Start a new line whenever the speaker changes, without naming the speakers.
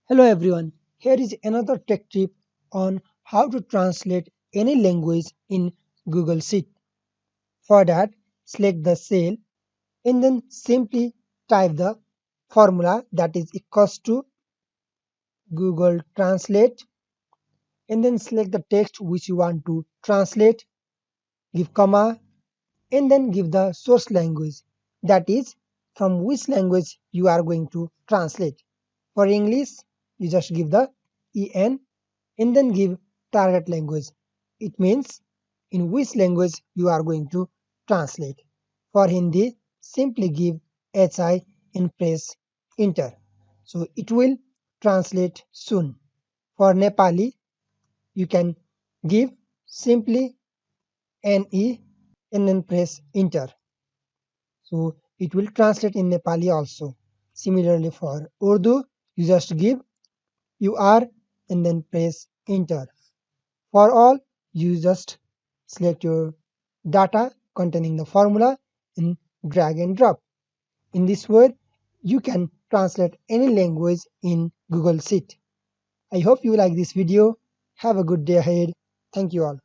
Hello everyone, here is another tech tip on how to translate any language in Google Sheet. For that, select the cell and then simply type the formula that is equals to Google Translate and then select the text which you want to translate, give comma and then give the source language, that is from which language you are going to translate. For English, you just give the en and then give target language. It means in which language you are going to translate. For Hindi, simply give hi and press enter. So it will translate soon. For Nepali, you can give simply ne and then press enter. So it will translate in Nepali also. Similarly for Urdu, you just give UR and then press enter. For all, you just select your data containing the formula and drag and drop. In this way, you can translate any language in Google Sheet. I hope you like this video. Have a good day ahead. Thank you all.